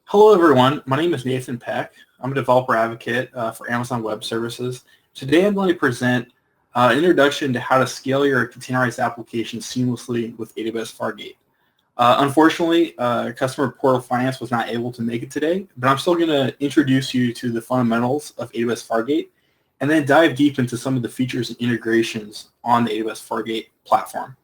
Hello, everyone. My name is Nathan Peck. I'm a developer advocate for Amazon Web Services. Today, I'm going to present an introduction to how to scale your containerized application seamlessly with AWS Fargate. Unfortunately, Customer Portal Finance was not able to make it today, but I'm still going to introduce you to the fundamentals of AWS Fargate and then dive deep into some of the features and integrations on the AWS Fargate platform.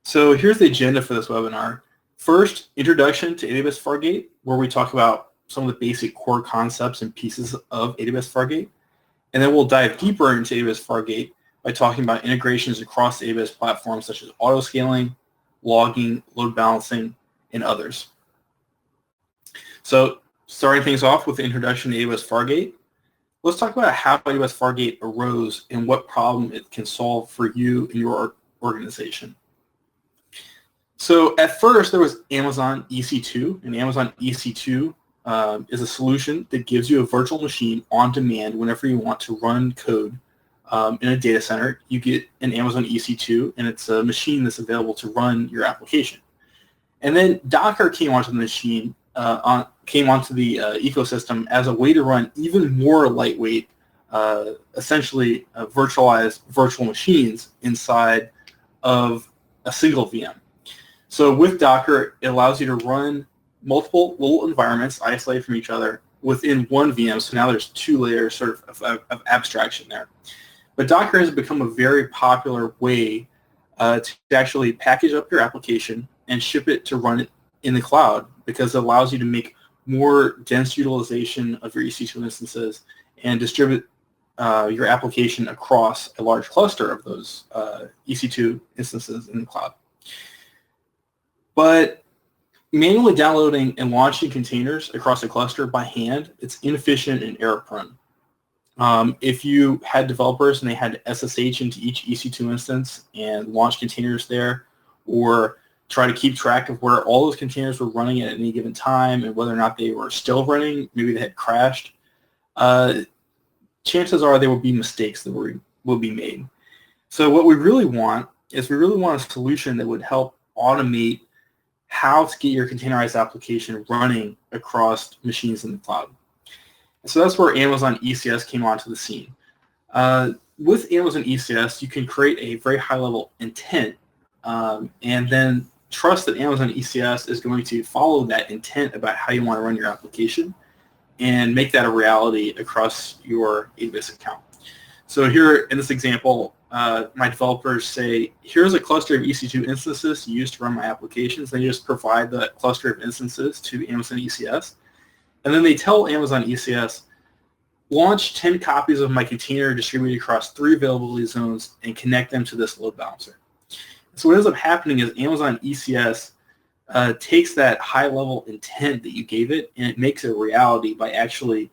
So here's the agenda for this webinar. First, introduction to AWS Fargate, where we talk about some of the basic core concepts and pieces of AWS Fargate. And then we'll dive deeper into AWS Fargate by talking about integrations across the AWS platforms such as auto-scaling, logging, load balancing, and others. So starting things off with the introduction to AWS Fargate, let's talk about how AWS Fargate arose and what problem it can solve for you and your organization. So at first, there was Amazon EC2, and Amazon EC2 is a solution that gives you a virtual machine on demand whenever you want to run code in a data center. You get an Amazon EC2, and it's a machine that's available to run your application. And then Docker came onto the machine, came onto the ecosystem as a way to run even more lightweight, essentially virtualized virtual machines inside of a single VM. So with Docker, it allows you to run multiple little environments isolated from each other within one VM. So now there's two layers sort of abstraction there. But Docker has become a very popular way to actually package up your application and ship it to run it in the cloud, because it allows you to make more dense utilization of your EC2 instances and distribute your application across a large cluster of those EC2 instances in the cloud. But manually downloading and launching containers across a cluster by hand, it's inefficient and error-prone. If you had developers and they had to SSH into each EC2 instance and launch containers there, or try to keep track of where all those containers were running at any given time and whether or not they were still running, maybe they had crashed, chances are there will be mistakes that will be made. So what we really want is a solution that would help automate how to get your containerized application running across machines in the cloud. So that's where Amazon ECS came onto the scene. With Amazon ECS, you can create a very high-level intent and then trust that Amazon ECS is going to follow that intent about how you want to run your application and make that a reality across your AWS account. So here in this example, my developers say, here's a cluster of EC2 instances to use to run my applications. They just provide the cluster of instances to Amazon ECS. And then they tell Amazon ECS, launch 10 copies of my container distributed across 3 availability zones and connect them to this load balancer. So what ends up happening is Amazon ECS takes that high-level intent that you gave it, and it makes it a reality by actually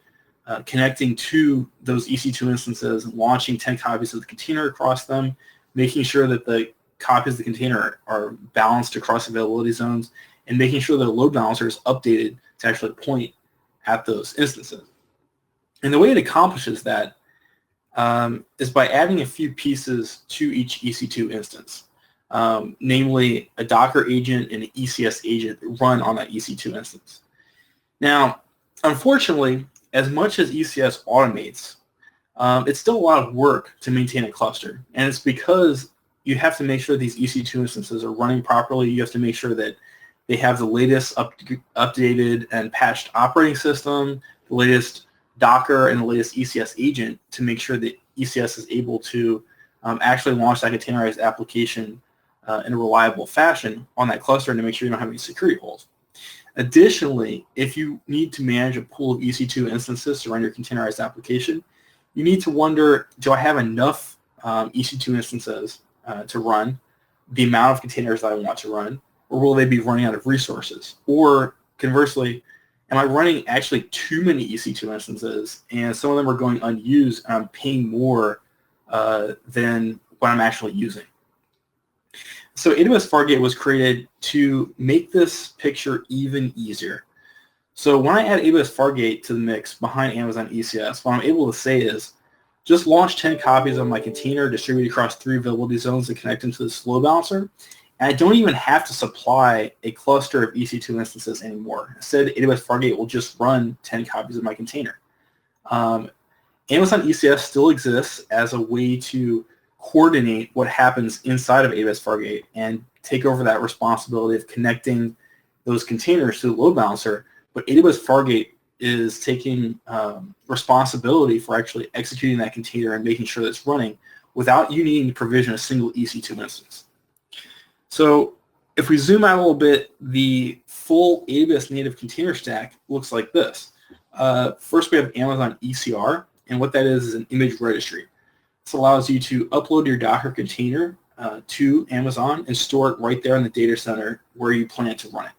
connecting to those EC2 instances and launching 10 copies of the container across them, making sure that the copies of the container are balanced across availability zones, and making sure that the load balancer is updated to actually point at those instances. And the way it accomplishes that is by adding a few pieces to each EC2 instance, namely a Docker agent and an ECS agent that run on that EC2 instance. Now, unfortunately, as much as ECS automates, it's still a lot of work to maintain a cluster. And it's because you have to make sure these EC2 instances are running properly. You have to make sure that they have the latest updated and patched operating system, the latest Docker, and the latest ECS agent to make sure that ECS is able to actually launch that containerized application in a reliable fashion on that cluster and to make sure you don't have any security holes. Additionally, if you need to manage a pool of EC2 instances to run your containerized application, you need to wonder, do I have enough EC2 instances to run the amount of containers that I want to run, or will they be running out of resources? Or conversely, am I running actually too many EC2 instances and some of them are going unused and I'm paying more than what I'm actually using? So AWS Fargate was created to make this picture even easier. So when I add AWS Fargate to the mix behind Amazon ECS, what I'm able to say is, just launch 10 copies of my container distributed across 3 availability zones and connect them to this load balancer, And I don't even have to supply a cluster of EC2 instances anymore. Instead, AWS Fargate will just run 10 copies of my container. Amazon ECS still exists as a way to coordinate what happens inside of AWS Fargate and take over that responsibility of connecting those containers to the load balancer. But AWS Fargate is taking responsibility for actually executing that container and making sure that it's running without you needing to provision a single EC2 instance. So if we zoom out a little bit, the full AWS native container stack looks like this. First, we have Amazon ECR, and what that is an image registry. This allows you to upload your Docker container to Amazon and store it right there in the data center where you plan to run it.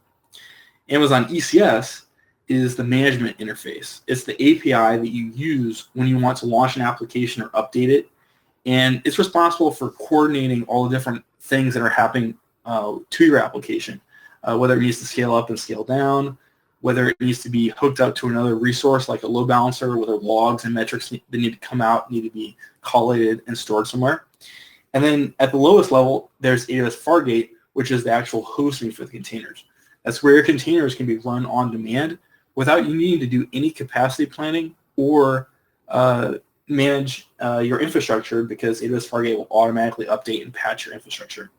Amazon ECS is the management interface. It's the API that you use when you want to launch an application or update it, and it's responsible for coordinating all the different things that are happening to your application, whether it needs to scale up and scale down, whether it needs to be hooked up to another resource like a load balancer, whether logs and metrics that need to come out need to be collated and stored somewhere. And then at the lowest level, there's AWS Fargate, which is the actual hosting for the containers. That's where your containers can be run on demand without you needing to do any capacity planning or manage your infrastructure, because AWS Fargate will automatically update and patch your infrastructure.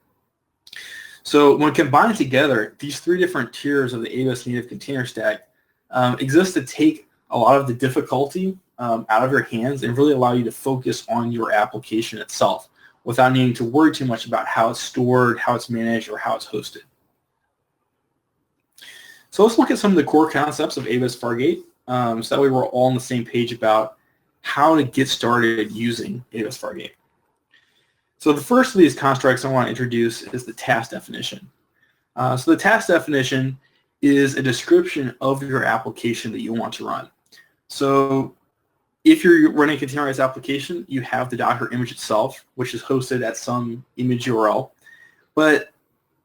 So when combined together, these three different tiers of the AWS native container stack exist to take a lot of the difficulty out of your hands and really allow you to focus on your application itself without needing to worry too much about how it's stored, how it's managed, or how it's hosted. So let's look at some of the core concepts of AWS Fargate so that way we're all on the same page about how to get started using AWS Fargate. So the first of these constructs I want to introduce is the task definition. So the task definition is a description of your application that you want to run. So if you're running a containerized application, you have the Docker image itself, which is hosted at some image URL. But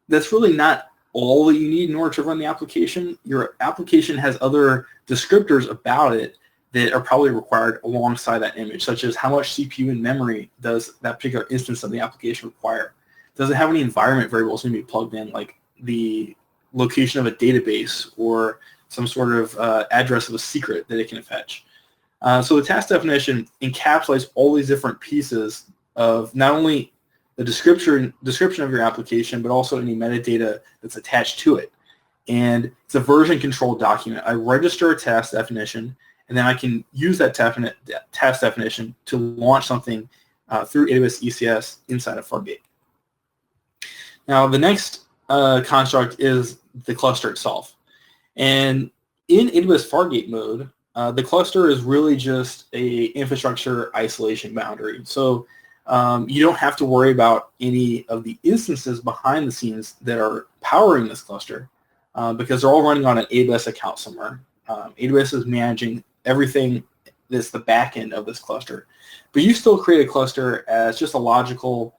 that's really not all that you need in order to run the application. Your application has other descriptors about it that are probably required alongside that image, such as how much CPU and memory does that particular instance of the application require? Does it have any environment variables that need to be plugged in, like the location of a database or some sort of address of a secret that it can fetch? So the task definition encapsulates all these different pieces of not only the description of your application, but also any metadata that's attached to it. And it's a version control document. I register a task definition, and then I can use that task definition to launch something through AWS ECS inside of Fargate. Now, the next construct is the cluster itself. And in AWS Fargate mode, the cluster is really just a infrastructure isolation boundary. So you don't have to worry about any of the instances behind the scenes that are powering this cluster because they're all running on an AWS account somewhere. AWS is managing everything that's the back end of this cluster. But you still create a cluster as just a logical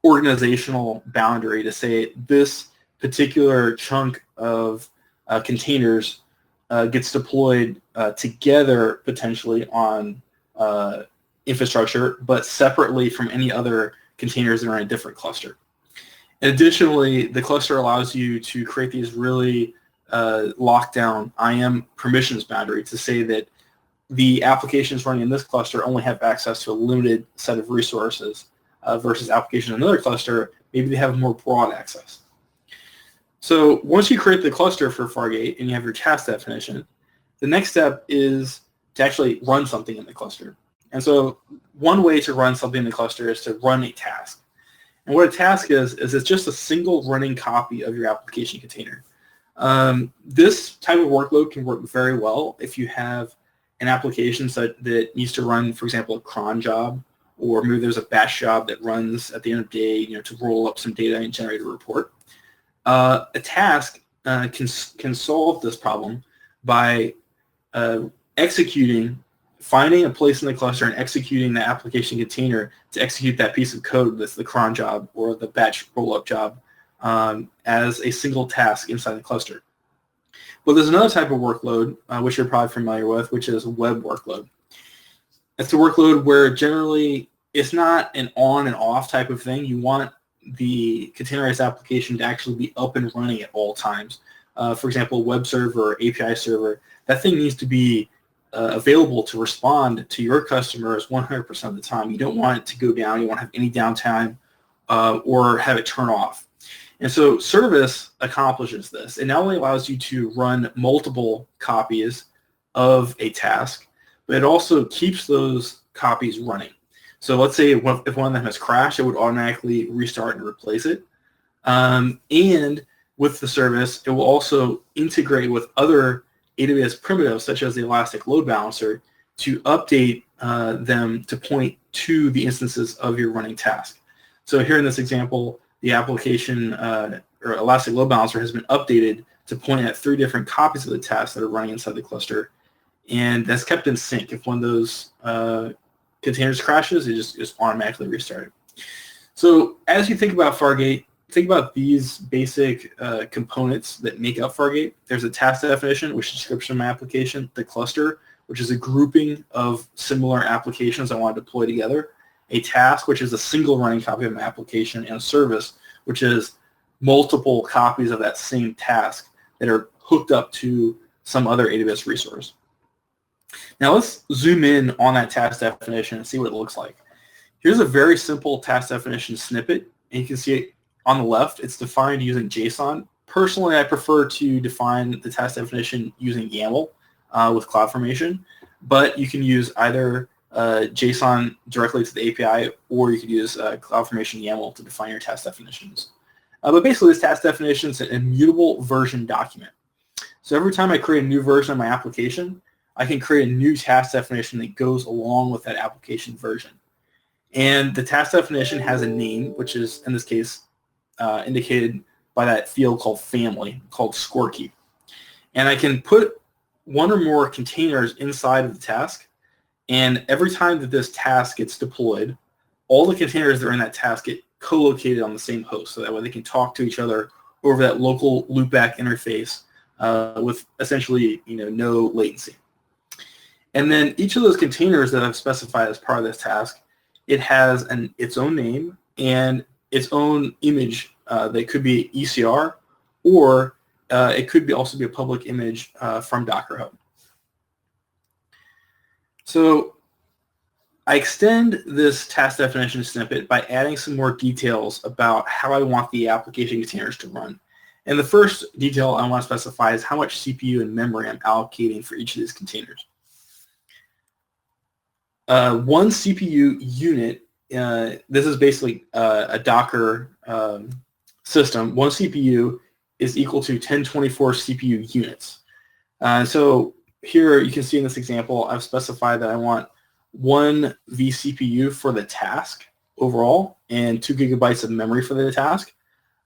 organizational boundary to say this particular chunk of containers gets deployed together potentially on infrastructure, but separately from any other containers that are in a different cluster. And additionally, the cluster allows you to create these really lockdown IAM permissions boundary to say that the applications running in this cluster only have access to a limited set of resources versus applications in another cluster, maybe they have more broad access. So once you create the cluster for Fargate and you have your task definition, the next step is to actually run something in the cluster. And so one way to run something in the cluster is to run a task. And what a task is it's just a single running copy of your application container. This type of workload can work very well if you have an application that needs to run, for example, a cron job, or maybe there's a batch job that runs at the end of the day, to roll up some data and generate a report. A task can solve this problem by finding a place in the cluster and executing the application container to execute that piece of code that's the cron job or the batch roll-up job as a single task inside the cluster. But there's another type of workload, which you're probably familiar with, which is a web workload. It's a workload where generally it's not an on and off type of thing. You want the containerized application to actually be up and running at all times. For example, a web server or API server, that thing needs to be available to respond to your customers 100% of the time. You don't want it to go down. You want to have any downtime or have it turn off. And so service accomplishes this. It not only allows you to run multiple copies of a task, but it also keeps those copies running. So let's say if one of them has crashed, it would automatically restart and replace it. And with the service, it will also integrate with other AWS primitives, such as the Elastic Load Balancer, to update them to point to the instances of your running task. So here in this example, the application or Elastic Load Balancer has been updated to point at 3 different copies of the task that are running inside the cluster, and that's kept in sync. If one of those containers crashes, it just automatically restarted. So as you think about Fargate, think about these basic components that make up Fargate. There's a task definition, which is a description of my application, the cluster, which is a grouping of similar applications I want to deploy together, a task, which is a single running copy of my application, and a service, which is multiple copies of that same task that are hooked up to some other AWS resource. Now let's zoom in on that task definition and see what it looks like. Here's a very simple task definition snippet, and you can see it on the left. It's defined using JSON. Personally, I prefer to define the task definition using YAML with CloudFormation, but you can use either JSON directly to the API, or you could use CloudFormation YAML to define your task definitions. But basically, this task definition is an immutable version document. So every time I create a new version of my application, I can create a new task definition that goes along with that application version. And the task definition has a name, which is, in this case, indicated by that field called family, called scorekeep. And I can put one or more containers inside of the task, and every time that this task gets deployed, all the containers that are in that task get co-located on the same host, so that way they can talk to each other over that local loopback interface with essentially no latency. And then each of those containers that I've specified as part of this task, it has its own name and its own image that could be ECR, or it could also be a public image from Docker Hub. So I extend this task definition snippet by adding some more details about how I want the application containers to run. And the first detail I want to specify is how much CPU and memory I'm allocating for each of these containers. One CPU unit, this is basically a Docker system. One CPU is equal to 1024 CPU units. So here you can see in this example, I've specified that I want 1 vCPU for the task overall and 2 gigabytes of memory for the task.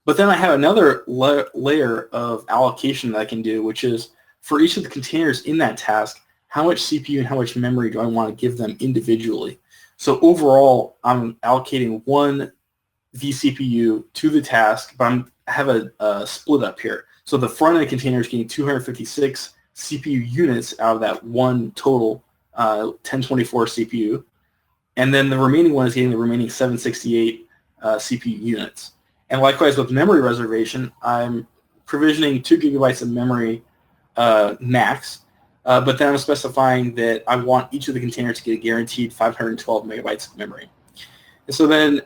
But then I have another layer of allocation that I can do, which is for each of the containers in that task, how much CPU and how much memory do I want to give them individually? So overall, I'm allocating 1 vCPU to the task, but I have a split up here. So the front end container is getting 256 CPU units out of that one total 1024 CPU, and then the remaining one is getting the remaining 768 CPU units. And likewise with memory reservation, I'm provisioning 2 gigabytes of memory max, but then I'm specifying that I want each of the containers to get a guaranteed 512 megabytes of memory. And so then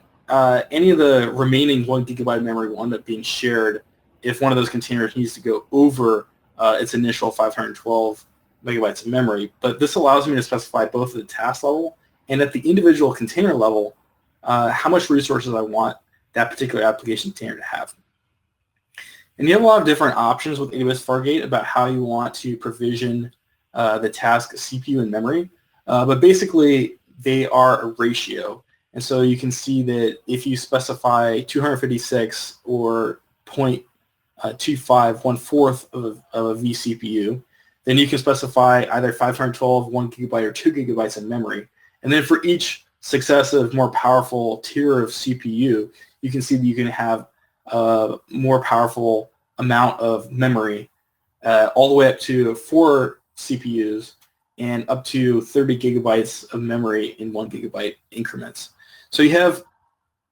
any of the remaining 1 gigabyte of memory will end up being shared if one of those containers needs to go over its initial 512 megabytes of memory. But this allows me to specify both at the task level and at the individual container level how much resources I want that particular application container to have. And you have a lot of different options with AWS Fargate about how you want to provision the task CPU and memory, but basically they are a ratio. And so you can see that if you specify 256 or 0.25, 1/4 of a vCPU, then you can specify either 512, 1 gigabyte, or 2 gigabytes of memory. And then for each successive, more powerful tier of CPU, you can see that you can have a more powerful amount of memory, all the way up to 4 CPUs and up to 30 gigabytes of memory in 1 gigabyte increments. So you have,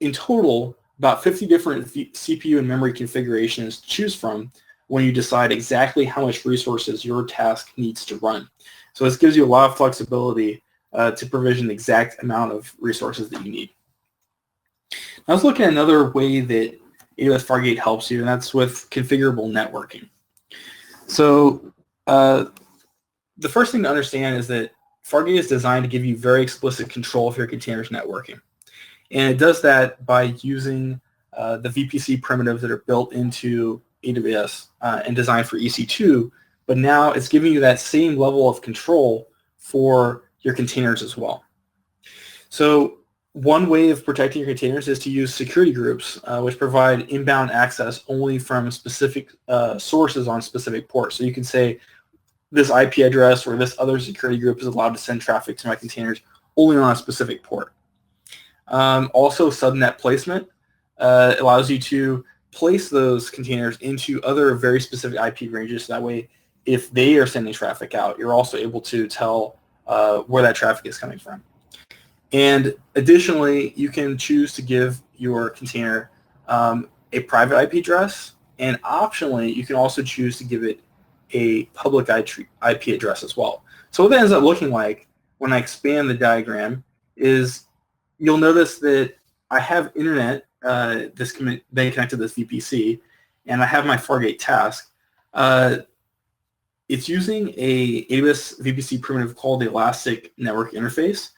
in total, about 50 different CPU and memory configurations to choose from when you decide exactly how much resources your task needs to run. So this gives you a lot of flexibility to provision the exact amount of resources that you need. Now let's look at another way that AWS Fargate helps you, and that's with configurable networking. So the first thing to understand is that Fargate is designed to give you very explicit control of your containers networking. And it does that by using the VPC primitives that are built into AWS and designed for EC2, but now it's giving you that same level of control for your containers as well. So one way of protecting your containers is to use security groups, which provide inbound access only from specific sources on specific ports. So you can say this IP address or this other security group is allowed to send traffic to my containers only on a specific port. Also, subnet placement allows you to place those containers into other very specific IP ranges. So that way, if they are sending traffic out, you're also able to tell where that traffic is coming from. And additionally, you can choose to give your container a private IP address, and optionally, you can also choose to give it a public IP address as well. So what that ends up looking like when I expand the diagram is you'll notice that I have internet that's been connected to this VPC, and I have my Fargate task. It's using a AWS VPC primitive called the Elastic Network Interface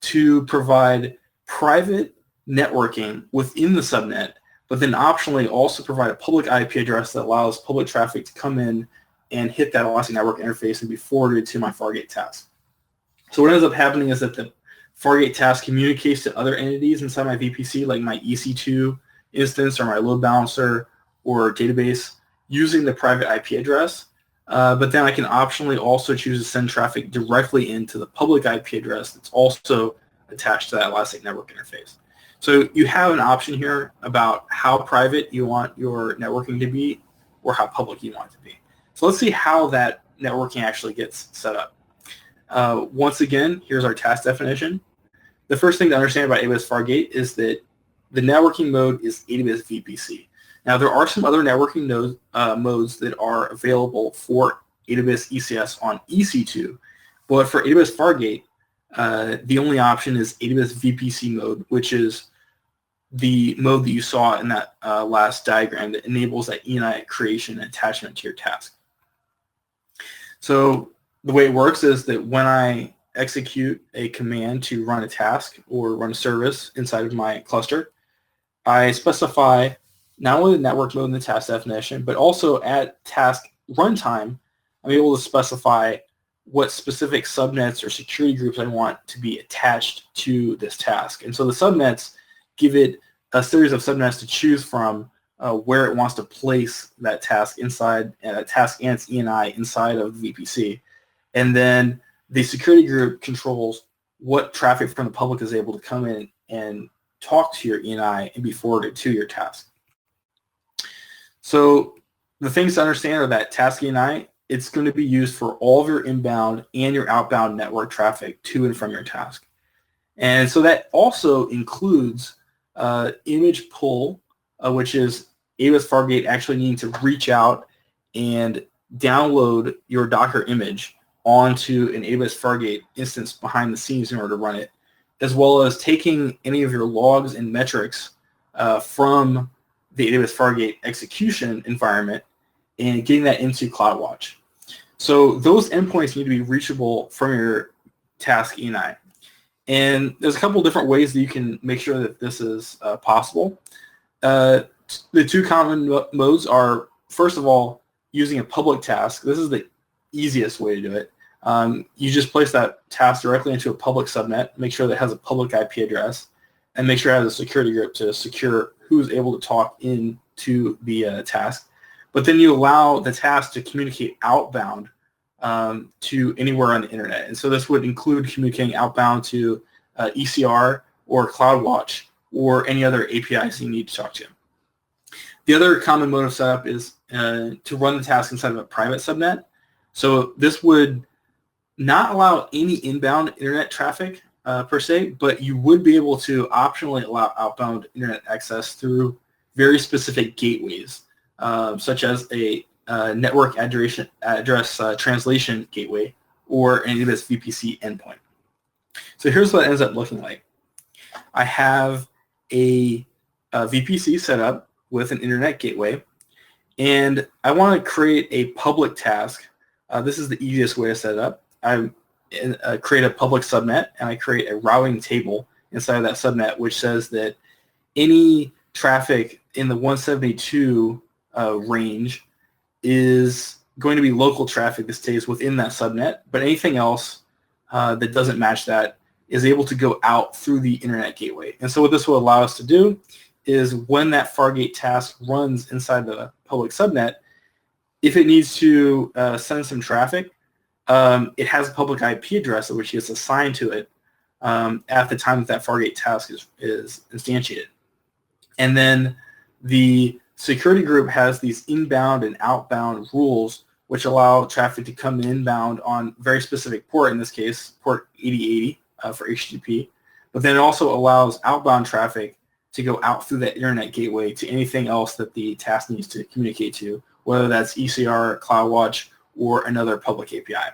to provide private networking within the subnet, but then optionally also provide a public IP address that allows public traffic to come in and hit that Elastic Network Interface and be forwarded to my Fargate task. So what ends up happening is that the Fargate task communicates to other entities inside my VPC, like my EC2 instance or my load balancer or database, using the private IP address. But then I can optionally also choose to send traffic directly into the public IP address that's also attached to that Elastic Network Interface. So you have an option here about how private you want your networking to be or how public you want it to be. So let's see how that networking actually gets set up. Once again, here's our task definition. The first thing to understand about AWS Fargate is that the networking mode is AWS VPC. Now, there are some other networking modes that are available for AWS ECS on EC2, but for AWS Fargate, the only option is AWS VPC mode, which is the mode that you saw in that last diagram that enables that ENI creation and attachment to your task. So the way it works is that when I execute a command to run a task or run a service inside of my cluster, I specify not only the network mode in the task definition, but also at task runtime, I'm able to specify what specific subnets or security groups I want to be attached to this task. And so the subnets give it a series of subnets to choose from where it wants to place that task inside, task and its ENI inside of the VPC. And then the security group controls what traffic from the public is able to come in and talk to your ENI and be forwarded to your task. So the things to understand are that task ENI, it's going to be used for all of your inbound and your outbound network traffic to and from your task. And so that also includes image pull, which is AWS Fargate actually needing to reach out and download your Docker image onto an AWS Fargate instance behind the scenes in order to run it, as well as taking any of your logs and metrics from the AWS Fargate execution environment and getting that into CloudWatch. So those endpoints need to be reachable from your task ENI. And there's a couple different ways that you can make sure that this is possible. The two common modes are, first of all, using a public task. This is the easiest way to do it. You just place that task directly into a public subnet, make sure that it has a public IP address, and make sure it has a security group to secure who's able to talk into the task. But then you allow the task to communicate outbound to anywhere on the internet. And so this would include communicating outbound to ECR or CloudWatch or any other APIs you need to talk to. The other common mode of setup is to run the task inside of a private subnet. So this would not allow any inbound internet traffic per se, but you would be able to optionally allow outbound internet access through very specific gateways, such as a network address translation gateway or an AWS VPC endpoint. So here's what it ends up looking like. I have a VPC set up with an internet gateway, and I want to create a public task. This is the easiest way to set it up. I create a public subnet, and I create a routing table inside of that subnet, which says that any traffic in the 172 range is going to be local traffic that stays within that subnet, but anything else that doesn't match that is able to go out through the internet gateway. And so what this will allow us to do is when that Fargate task runs inside the public subnet, if it needs to send some traffic, it has a public IP address which is assigned to it at the time that Fargate task is instantiated. And then the security group has these inbound and outbound rules which allow traffic to come inbound on very specific port, in this case, port 8080 for HTTP. But then it also allows outbound traffic to go out through that internet gateway to anything else that the task needs to communicate to, whether that's ECR, CloudWatch, or another public API.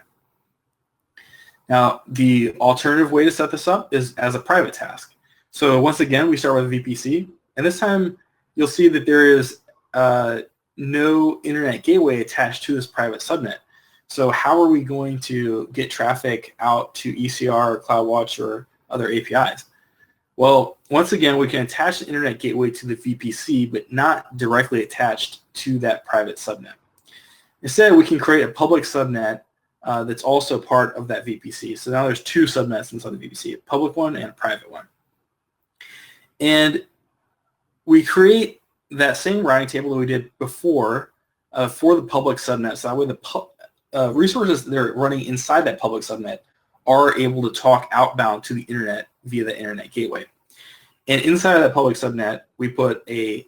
Now, the alternative way to set this up is as a private task. So once again, we start with a VPC, and this time you'll see that there is no internet gateway attached to this private subnet. So how are we going to get traffic out to ECR, or CloudWatch, or other APIs? Well, once again, we can attach the internet gateway to the VPC, but not directly attached to that private subnet. Instead, we can create a public subnet that's also part of that VPC. So now there's two subnets inside the VPC, a public one and a private one. And we create that same routing table that we did before for the public subnet. So that way the resources that are running inside that public subnet are able to talk outbound to the internet via the internet gateway. And inside of that public subnet, we put a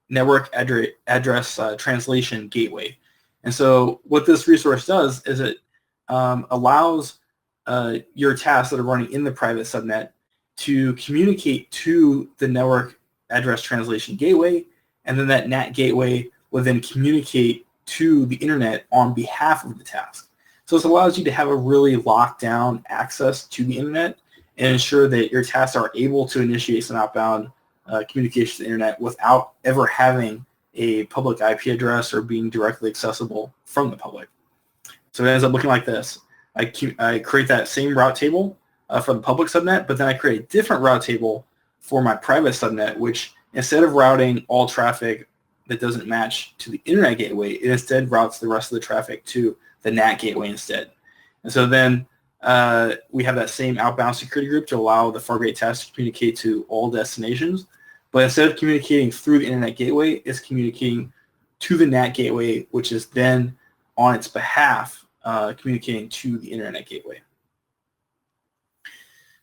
network address translation gateway. And so what this resource does is it allows your tasks that are running in the private subnet to communicate to the network address translation gateway, and then that NAT gateway will then communicate to the internet on behalf of the task. So this allows you to have a really locked down access to the internet and ensure that your tasks are able to initiate some outbound communication to the internet without ever having a public IP address or being directly accessible from the public. So it ends up looking like this. I create that same route table for the public subnet, but then I create a different route table for my private subnet, which instead of routing all traffic that doesn't match to the internet gateway, it instead routes the rest of the traffic to the NAT gateway instead. And so then we have that same outbound security group to allow the Fargate task to communicate to all destinations. But instead of communicating through the internet gateway, it's communicating to the NAT gateway, which is then on its behalf communicating to the internet gateway.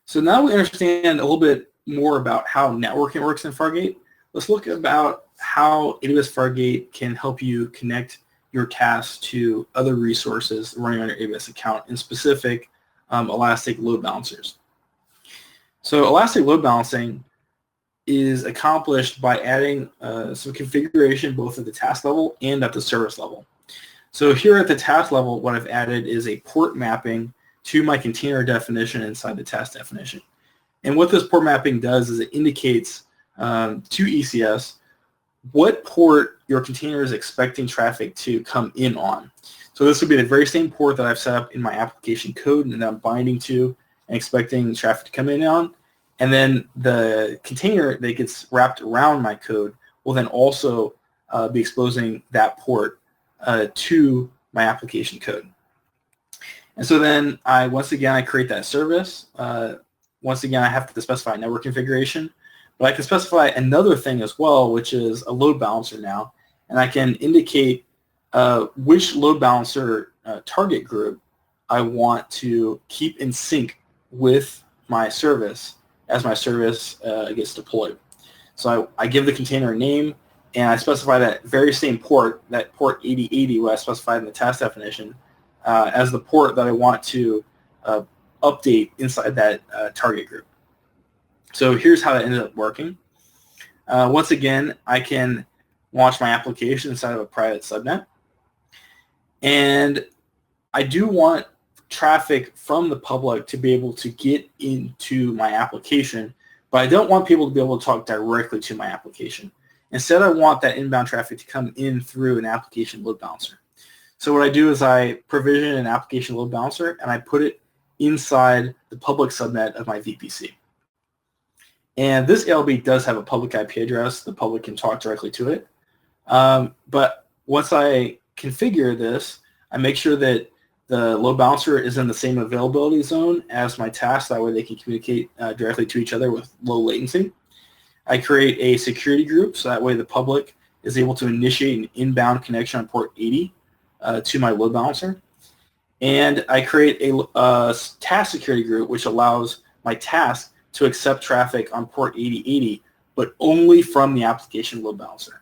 So now we understand a little bit more about how networking works in Fargate. Let's look about how AWS Fargate can help you connect your tasks to other resources running on your AWS account, in specific Elastic load balancers. So Elastic load balancing is accomplished by adding some configuration both at the task level and at the service level. So here at the task level, what I've added is a port mapping to my container definition inside the task definition. And what this port mapping does is it indicates to ECS what port your container is expecting traffic to come in on. So this would be the very same port that I've set up in my application code and that I'm binding to and expecting traffic to come in on. And then the container that gets wrapped around my code will then also be exposing that port to my application code. And so then once again I create that service. Once again, I have to specify network configuration, but I can specify another thing as well, which is a load balancer now, and I can indicate which load balancer target group I want to keep in sync with my service as my service gets deployed. So I give the container a name, and I specify that very same port, that port 8080, what I specified in the task definition, as the port that I want to update inside that target group. So here's how that ended up working. Once again, I can launch my application inside of a private subnet. And I do want traffic from the public to be able to get into my application, but I don't want people to be able to talk directly to my application. Instead, I want that inbound traffic to come in through an application load balancer. So what I do is I provision an application load balancer, and I put it inside the public subnet of my VPC. And this ALB does have a public IP address. The public can talk directly to it. But once I configure this, I make sure that the load balancer is in the same availability zone as my task. That way they can communicate directly to each other with low latency. I create a security group, so that way the public is able to initiate an inbound connection on port 80 to my load balancer. And I create a task security group, which allows my task to accept traffic on port 8080, but only from the application load balancer.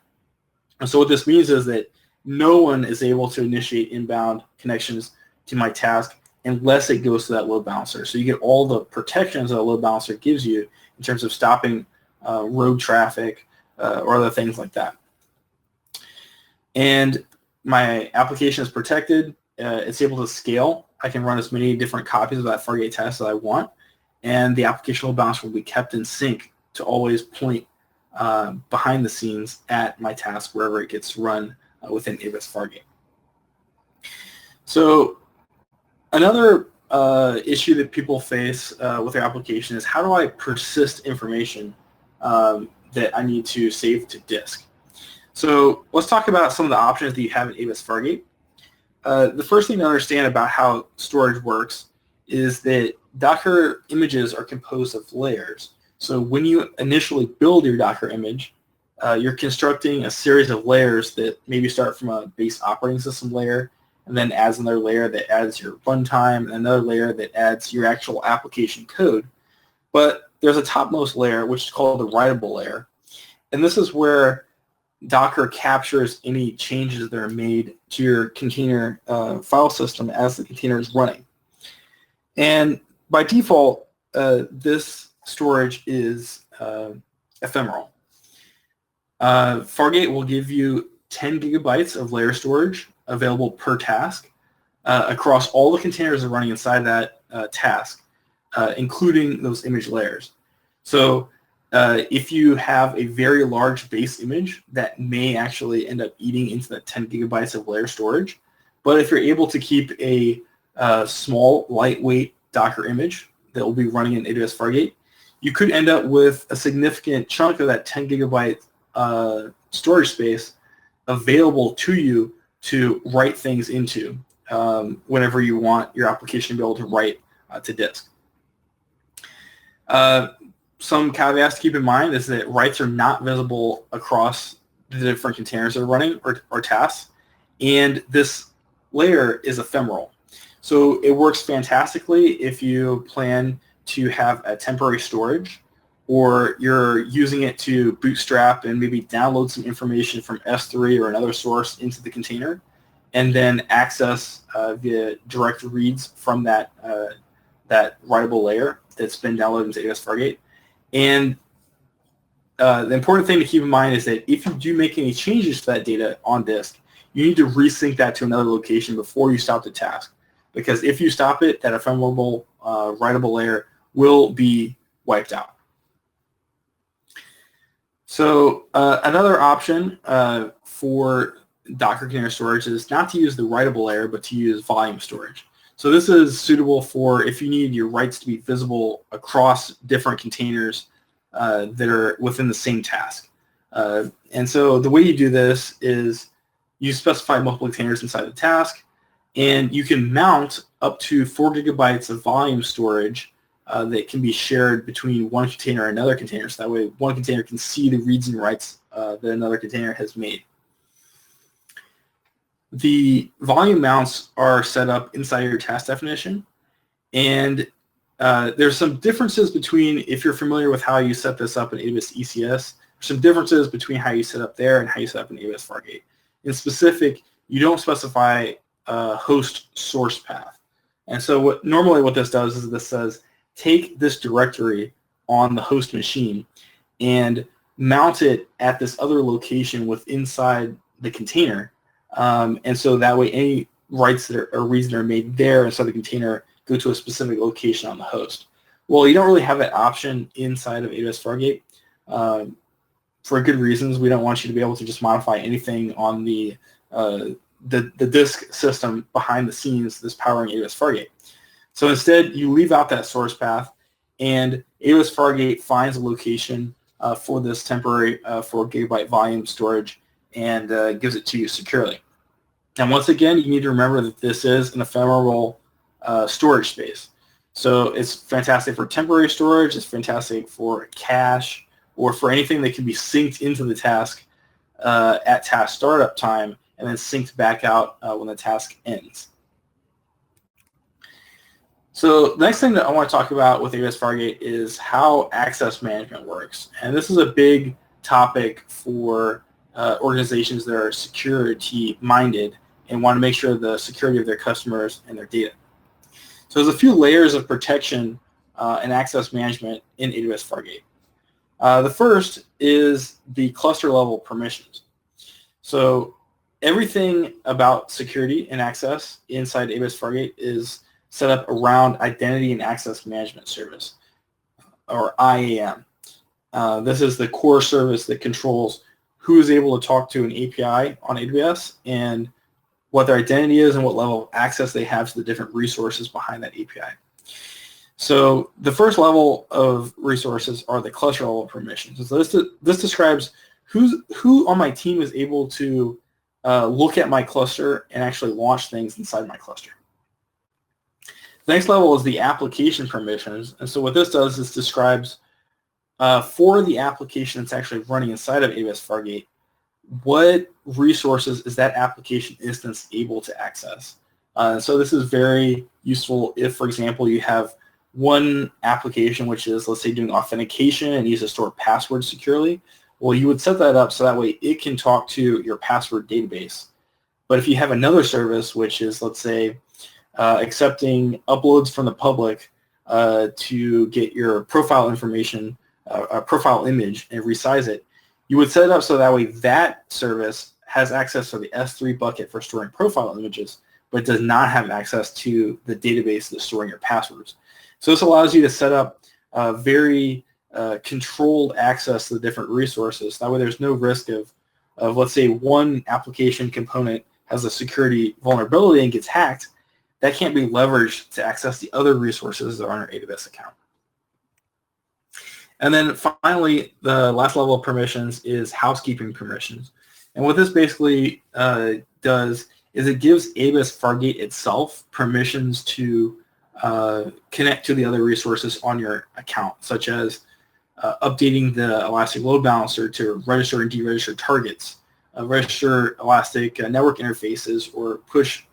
And so what this means is that no one is able to initiate inbound connections to my task unless it goes to that load balancer. So you get all the protections that a load balancer gives you in terms of stopping road traffic or other things like that. And my application is protected. It's able to scale. I can run as many different copies of that Fargate task as I want, and the application load balancer will be kept in sync to always point behind the scenes at my task wherever it gets run within AWS Fargate. So another issue that people face with their application is, how do I persist information that I need to save to disk? So let's talk about some of the options that you have in AWS Fargate. The first thing to understand about how storage works is that Docker images are composed of layers. So when you initially build your Docker image, you're constructing a series of layers that maybe start from a base operating system layer, and then adds another layer that adds your runtime, and another layer that adds your actual application code. But there's a topmost layer, which is called the writable layer. And this is where Docker captures any changes that are made to your container file system as the container is running. And by default, this storage is ephemeral. Fargate will give you 10 gigabytes of layer storage available per task across all the containers that are running inside that task, including those image layers. So if you have a very large base image, that may actually end up eating into that 10 gigabytes of layer storage. But if you're able to keep a small, lightweight Docker image that will be running in AWS Fargate, you could end up with a significant chunk of that 10 gigabyte storage space available to you to write things into whenever you want your application to be able to write to disk. Some caveats to keep in mind is that writes are not visible across the different containers that are running or tasks, and this layer is ephemeral. So it works fantastically if you plan to have a temporary storage, or you're using it to bootstrap and maybe download some information from S3 or another source into the container, and then access via direct reads from that writable layer that's been downloaded into AWS Fargate. And the important thing to keep in mind is that if you do make any changes to that data on disk, you need to resync that to another location before you stop the task. Because if you stop it, that ephemeral writable layer will be wiped out. So another option for Docker container storage is not to use the writable layer, but to use volume storage. So this is suitable for if you need your writes to be visible across different containers that are within the same task. And so the way you do this is you specify multiple containers inside the task, and you can mount up to 4 gigabytes of volume storage that can be shared between one container and another container. So that way one container can see the reads and writes that another container has made. The volume mounts are set up inside your task definition, and there's some differences between, if you're familiar with how you set this up in AWS ECS, there's some differences between how you set up there and how you set up in AWS Fargate. In specific, you don't specify a host source path. And so what this does is this says, take this directory on the host machine and mount it at this other location inside the container. And so that way any writes or reads that are made there inside the container go to a specific location on the host. Well, you don't really have that option inside of AWS Fargate for good reasons. We don't want you to be able to just modify anything on the disk system behind the scenes that's powering AWS Fargate. So instead, you leave out that source path, and AWS Fargate finds a location for this temporary 4 gigabyte volume storage and gives it to you securely. And once again, you need to remember that this is an ephemeral storage space. So it's fantastic for temporary storage, it's fantastic for cache, or for anything that can be synced into the task at task startup time and then synced back out when the task ends. So the next thing that I want to talk about with AWS Fargate is how access management works. And this is a big topic for organizations that are security-minded and want to make sure the security of their customers and their data. So there's a few layers of protection and access management in AWS Fargate. The first is the cluster level permissions. So everything about security and access inside AWS Fargate is set up around Identity and Access Management Service, or IAM. This is the core service that controls who is able to talk to an API on AWS and what their identity is and what level of access they have to the different resources behind that API. So the first level of resources are the cluster level permissions. So this describes who on my team is able to look at my cluster and actually launch things inside my cluster. The next level is the application permissions. And so what this does is describes for the application that's actually running inside of AWS Fargate, what resources is that application instance able to access. So this is very useful if, for example, you have one application which is, let's say, doing authentication and needs to store passwords securely. Well, you would set that up so that way it can talk to your password database. But if you have another service which is, let's say, accepting uploads from the public to get your profile information, a profile image, and resize it, you would set it up so that way that service has access to the S3 bucket for storing profile images, but does not have access to the database that's storing your passwords. So this allows you to set up very controlled access to the different resources. That way there's no risk of let's say, one application component has a security vulnerability and gets hacked. That can't be leveraged to access the other resources that are on our AWS account. And then finally, the last level of permissions is housekeeping permissions. And what this basically does is it gives AWS Fargate itself permissions to connect to the other resources on your account, such as updating the Elastic Load Balancer to register and deregister targets, register Elastic network interfaces, or push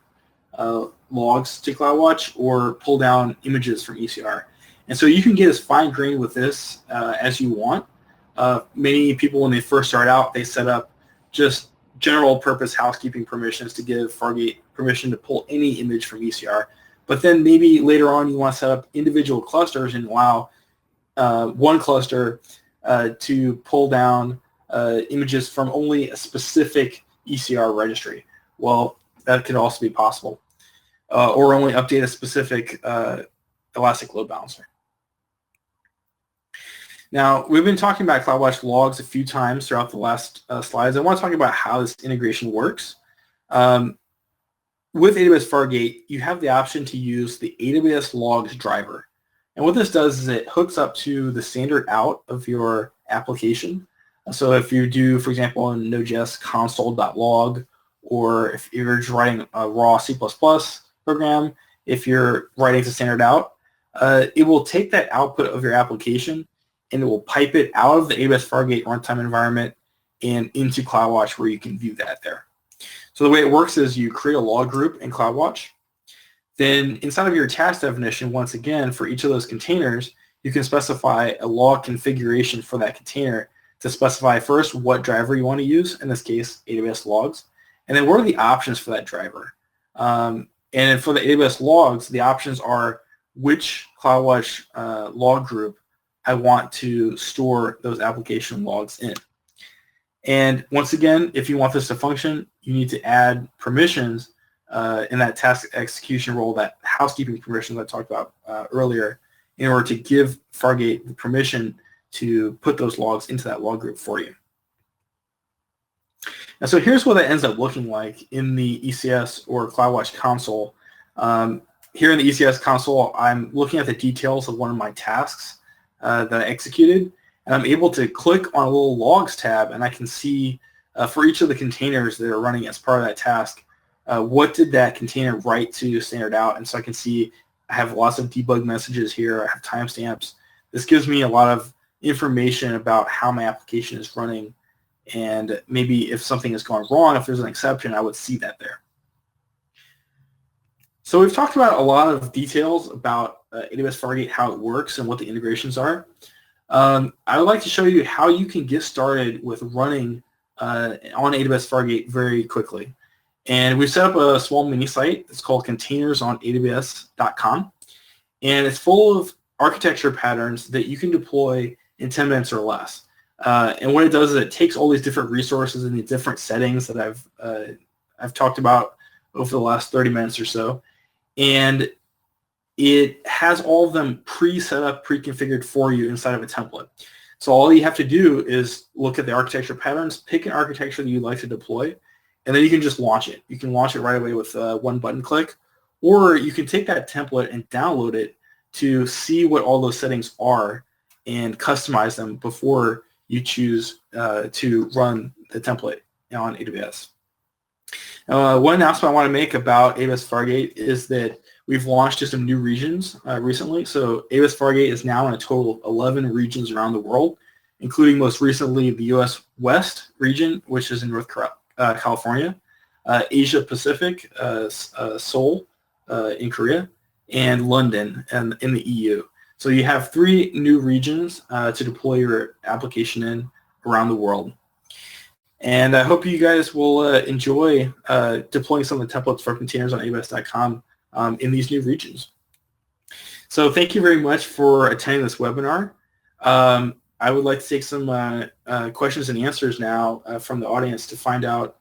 logs to CloudWatch, or pull down images from ECR. And so you can get as fine-grained with this as you want. Many people, when they first start out, they set up just general-purpose housekeeping permissions to give Fargate permission to pull any image from ECR. But then maybe later on you want to set up individual clusters and allow one cluster to pull down images from only a specific ECR registry. Well, that could also be possible. Or only update a specific Elastic Load Balancer. Now, we've been talking about CloudWatch logs a few times throughout the last slides. I want to talk about how this integration works. With AWS Fargate, you have the option to use the AWS Logs driver. And what this does is it hooks up to the standard out of your application. So if you do, for example, in Node.js console.log, or if you're just writing a raw C++ program, if you're writing to standard out, it will take that output of your application and it will pipe it out of the AWS Fargate runtime environment and into CloudWatch, where you can view that there. So the way it works is you create a log group in CloudWatch. Then inside of your task definition, once again, for each of those containers, you can specify a log configuration for that container to specify first what driver you want to use, in this case, AWS Logs, and then what are the options for that driver. And for the AWS logs, the options are which CloudWatch log group I want to store those application logs in. And once again, if you want this to function, you need to add permissions in that task execution role, that housekeeping permissions I talked about earlier, in order to give Fargate the permission to put those logs into that log group for you. And so here's what that ends up looking like in the ECS or CloudWatch console. Here in the ECS console, I'm looking at the details of one of my tasks that I executed, and I'm able to click on a little logs tab, and I can see for each of the containers that are running as part of that task, what did that container write to standard out. And so I can see I have lots of debug messages here. I have timestamps. This gives me a lot of information about how my application is running, and maybe if something has gone wrong, if there's an exception, I would see that there. So we've talked about a lot of details about AWS Fargate, how it works, and what the integrations are. I would like to show you how you can get started with running on AWS Fargate very quickly. And we've set up a small mini site. It's called containerized.aws.com. And it's full of architecture patterns that you can deploy in 10 minutes or less. And what it does is it takes all these different resources and the different settings that I've talked about over the last 30 minutes or so, and it has all of them pre-set up, pre-configured for you inside of a template. So all you have to do is look at the architecture patterns, pick an architecture that you'd like to deploy, and then you can just launch it. You can launch it right away with one button click, or you can take that template and download it to see what all those settings are and customize them before you choose to run the template on AWS. One announcement I want to make about AWS Fargate is that we've launched just some new regions recently. So AWS Fargate is now in a total of 11 regions around the world, including most recently the US West region, which is in North California, Asia Pacific, Seoul in Korea, and London and in the EU. So you have 3 new regions to deploy your application in around the world. And I hope you guys will enjoy deploying some of the templates for containers on AWS.com in these new regions. So thank you very much for attending this webinar. I would like to take some questions and answers now from the audience to find out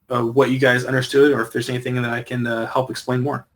what you guys understood, or if there's anything that I can help explain more.